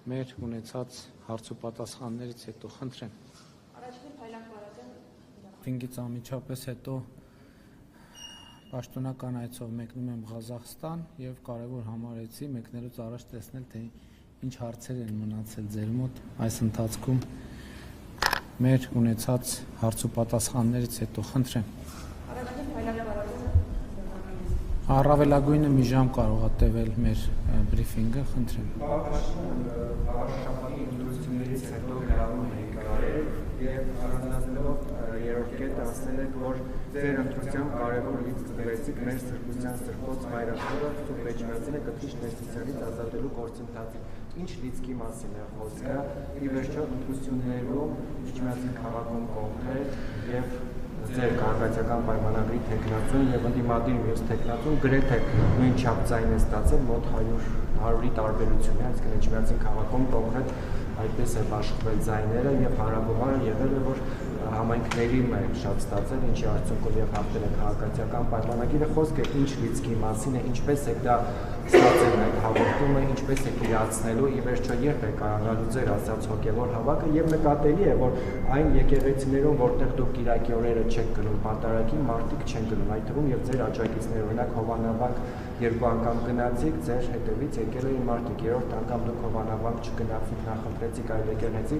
մեր ունեցած հարցուպատասխաններից հետո խնդրեմ։ Առաջին փայլակվարական Ֆինգից անմիջապես հետո պաշտոնական այցով մեկնում եմ Ղազախստան եւ կարեւոր համարեցի մեկնելուց առաջ տեսնել թե ինչ հարցեր են մնացել ձեր մոտ այս ընթացքում մեր ունեցած հարցուպատասխաններից հետո խնդրեմ։ Առաջին փայլակվարական Առավելագույնը մի ժամ կարող է տևել մեր բրիֆինգը, խնդրեմ։ Շաբաթի ընտրություններից հետո գրավում եք կարել եւ առանձնացնելով երրորդ կետը ասել եք, որ ձեր ընտրության կարևոր լիցք տվեցիք մեր սրբության սրբոց մայրաքաղաքը Սուրբ Էջմիածինը կտրիչ ներծությունից ազատելու գործընթացին։ Ինչ լիցքի մասին է խոսքը։ Ի վերջո ընտրություններում Էջմիածին քաղաքում կոնկրետ եւ ձեր քաղաքացիական պայմանագրի թեկնածուն եւ ընդդիմադիր մյուս թեկնածուն գրեթե նույն չափծային է ստացել մոտ 100-ի տարբերություն է, այսինքն Էջմիածին քաղաքում կոնկրետ այդպես է աշխվել ձայները եւ հարաբուհարը եղել է, որ համայնքների մեջ շատ ստացել, ինչի արդյունքով եւ հաղթել է քաղաքացիական պայմանագիրը, խոսքը ինչ լիցքի մասին է, ինչպես է դա ստացել այդ հավաքումը, ինչպես է իրացնելու, ի վերջո երբ է կարողանալու ձեր ասած հոգեվոր հավաքը եւ նկատելի է, որ այն եկեղեցիներում, որտեղ դուք Կիրակի օրերը չեք գնում պատարագի, մարդիկ չեն գնում, այդ թվում եւ ձեր աջակիցները, օրինակ Հովանավանք 2 անգամ գնացիք, ձեր հետևից եկել էին մարդիկ, երրորդ անգամ դուք Հովանավանք չգնացիք, նախընտրեցիք այլ եկեղեցի,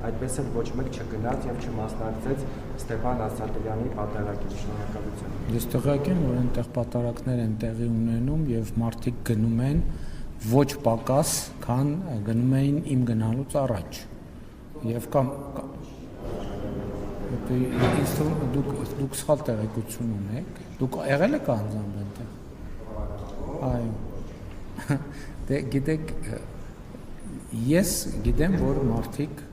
այդպես էլ ոչ մեկ չգնաց եւ չմասնակցեց Ստեփան Ասատրյանի պատարագին։ Շնորհակալություն։ Ես տեղյակ եմ, որ այնտեղ պատարակներ են տեղի ունենում եւ մարդիկ գնում են ոչ պակաս, քան գնում էին իմ գնալուց առաջ։ Եվ կամ դուք սխալ տեղեկություն ունեք, դուք եղել եք անձամբ այնտեղ։ Այո։ Դե գիտեք, ես գիտեմ, որ մարդիկ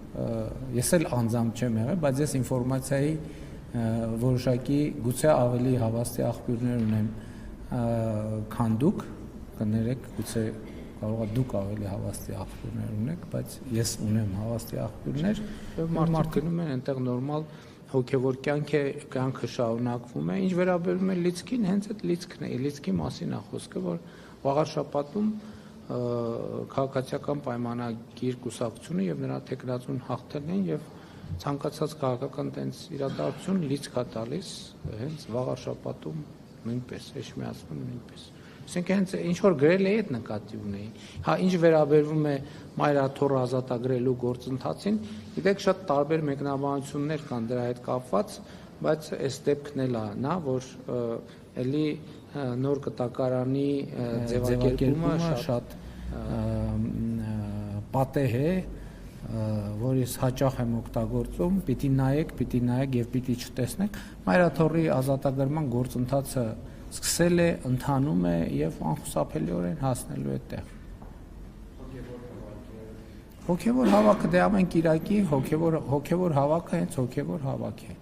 ես էլ անձամբ չեմ եղել, բայց ես ինֆորմացիայի որոշակի գուցե ավելի հավաստի աղբյուրներ ունեմ, քան դուք, կներեք, գուցե կարող է դուք ավելի հավաստի աղբյուրներ ունեք, բայց ես ունեմ հավաստի աղբյուրներ, եւ մարդիկ գնում են այնտեղ նորմալ հոգեվոր կյանքը շարունակվում է, ինչ վերաբերում է լիցքին, հենց այդ լիցքն է, լիցքի մասին է խոսքը, որ վաղար շաբաթում քաղաքացիական պայմանագիր կուսակցությունը եւ նրա տեխնացուն հաղթել են եւ ցանկացած քաղաքական տենց իրադարձություն լիցք է տալիս հենց վաղար շաբաթում նույնպես Էջմիածնում նույնպես ասենք հենց ինչ որ գրել է այդ նկատի ունեի հա ինչ վերաբերվում է մայրաթոռը ազատագրելու գործընթացին գիտեք շատ տարբեր մեկնաբանություններ կան դրա հետ կապված բայց այս դեպքն էլ է նա որ էլի նոր կտակարանի ձևակերպումը շատ պատեհ է, որ ես հաճախ եմ օգտագործում, պիտի նայեք եւ պիտի չտեսնեք, մայրաթոռի ազատագրման գործընթացը սկսել է, ընթանում է եւ անխուսափելիորեն հասնելու է տեղ։ Հոգեվոր հավաքը դե ամեն Կիրակի հոգեվոր հավաքը հենց հոգեվոր հավաք է։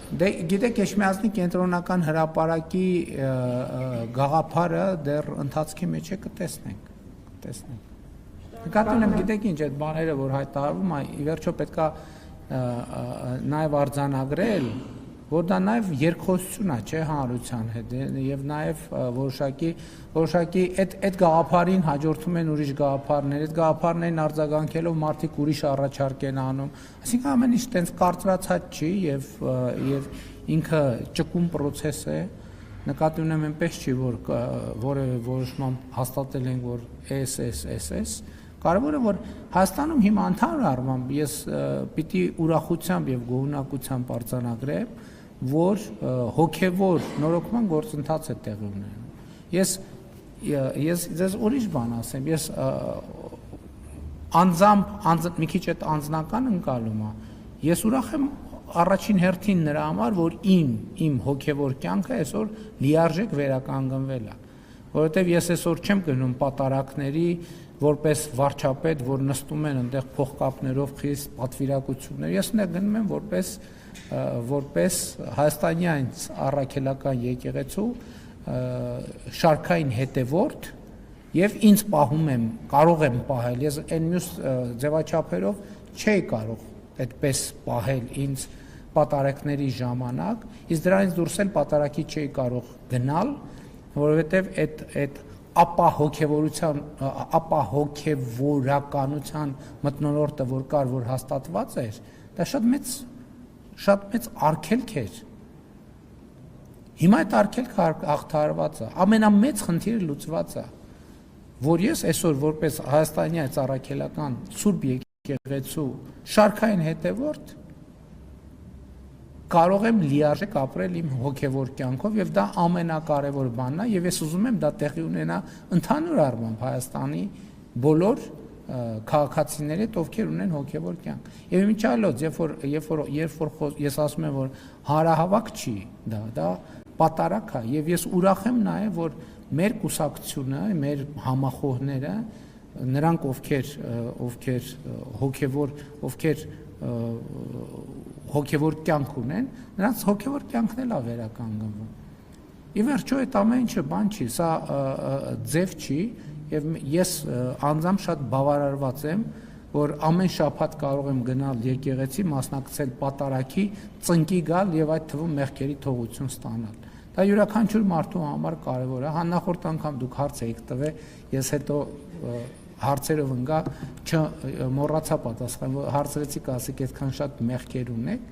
Դե գիտեք Էջմիածնի կենտրոնական հրապարակի գաղափարը դեռ ընթացքի մեջ է կտեսնենք։ Նկատի ունեմ գիտեք ինչ այդ բաները որ հայտարարվում է ի վերջո պետքա նաև արձանագրել որ դա նաև երկխոսություն է չէ հանրության հետ եւ նաև որոշակի այդ գաղափարին հաջորդում են ուրիշ գաղափարներ այդ գաղափարներին արձագանքելով մարդիկ ուրիշ առաջարկ են անում այսինքն ամեն ինչ տենց կարծրացած չի եւ ինքը ճկուն process է նկատի ունեմ այնպես չի որ որևէ որոշմամբ հաստատել ենք որ SS կարևորը որ Հայաստանում հիմա ընդհանուր առմամբ ես պիտի ուրախությամբ եւ գոհունակությամբ արձանագրեմ որ հոգեվոր նորոգման գործընթաց է տեղի ունենում ես ձեզ ուրիշ բան ասեմ ես անձամբ մի քիչ այդ անձնական ընկալում է ես ուրախ եմ առաջին հերթին նրա համար որ իմ հոգեվոր կյանքը այսօր լիարժեք վերականգնվել է որովհետեւ ես այսօր չեմ գնում պատարակների որպես վարչապետ որ նստում են այնտեղ փողկապներով խիստ պատվիրակություններ ես այնտեղ գնում եմ որպես հայաստանյան առաքելական եկեղեցու շարքային հետևորդ եւ ինձ պահում եմ կարող եմ պահել ես այն մյուս ձևաչափերով չէի կարող այդպես պահել ինձ պատարակների ժամանակ իսկ դրանից դուրս էլ պատարակի չէի կարող գնալ որովհետեւ այդ ապահովորականության մթնոլորտը որ կար, որ հաստատված էր, դա շատ մեծ արգելք էր։ Հիմա այդ արգելքը հաղթահարված է, ամենամեծ խնդիրը լուծված է, որ ես այսօր որպես Հայաստանի ծառայքելական Սուրբ եկեղեցու շարքային հետևորդ կարող եմ լիարժեք ապրել իմ հոգևոր կյանքով եւ դա ամենակարևոր բանն է եւ ես ուզում եմ դա տեղի ունենա ընդհանուր առմամբ Հայաստանի բոլոր քաղաքացիների հետ, ովքեր ունեն հոգևոր կյանք։ Եվ իմիջիալոց, երբ որ ես ասում եմ, որ հանրահավաք չի, դա պատարակ է եւ ես ուրախ եմ նաեւ, որ մեր կուսակցությունը, մեր համախոհները, նրանք ովքեր հոգևոր կյանք ունեն, նրանց հոգևոր կյանքն էլ է վերականգնվում։ Ի վերջո այդ ամեն ինչը բան չի, սա ձև չի եւ ես անձամբ շատ բավարարված եմ, որ ամեն շաբաթ կարող եմ գնալ եկեղեցի, մասնակցել պատարակի, ծնկի գալ եւ այդ թվում մեղքերի թողություն ստանալ։ Դա յուրաքանչյուր մարդու համար կարևոր է։ Նախորդ անգամ դուք հարց եք տվել, ես հետո հարցերով ընկա, մոռացա պատասխանել, հարցրեցիք, ասեք, այդքան շատ մեղքեր ունեք,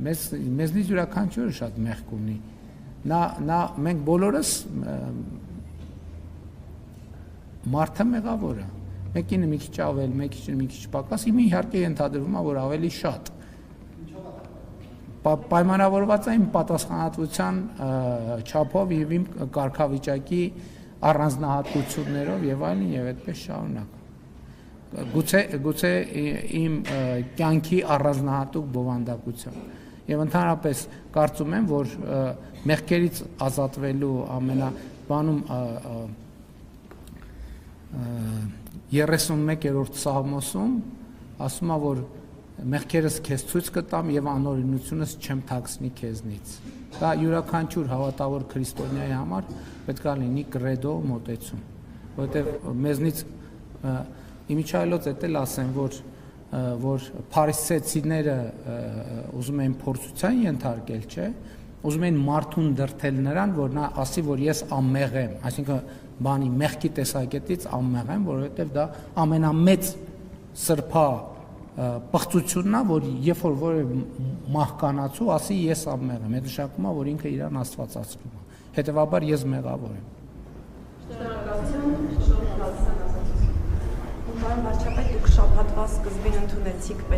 մեզնից յուրաքանչյուրը շատ մեղք ունի։ Մենք բոլորս մարդը մեղավոր է։ Մեկինը մի քիչ ավել, մեկինը մի քիչ պակաս, իմ իհարկե ենթադրվում է, որ ավելի շատ։ Պայմանավորված է իմ պատասխանատվության չափով եւ իմ կարգավիճակի առանձնահատկություններով եւ այլն եւ այդպես շարունակ։ Գուցե իմ կյանքի առանձնահատուկ բովանդակությամբ։ Եվ ընդհանրապես կարծում եմ, որ մեղքերից ազատվելու ամենաբանում 31-րդ Սաղմոսում ասում է, որ մեղքերս քեզ ցույց կտամ եւ անօրինությունս չեմ թաքցնի քեզնից։ Դա յուրաքանչյուր հավատավոր քրիստոնյայի համար պետք է լինի կրեդո մոտեցում, որովհետեւ մեզնից իմիջիալոց էլ ասեմ, որ փարիսեցիները ուզում են փորձության ենթարկել, չէ, ուզում են մարդուն դրթել նրան, որ նա ասի, որ ես անմեղ եմ, այսինքն բանի մեղքի տեսակետից անմեղ եմ, որովհետեւ դա ամենամեծ սրբա պղծությունն է, որ երբ որ որևէ մահկանացու ասի ես անմեղ եմ, այդ նշանակում է, որ ինքը իրան աստվածացնում է։ Հետևաբար ես մեղավոր եմ։ Շնորհակալություն, շնորհակալություն։ Պարոն վարչապետ, դուք շաբաթվա սկզբին ընդունեցիք պետք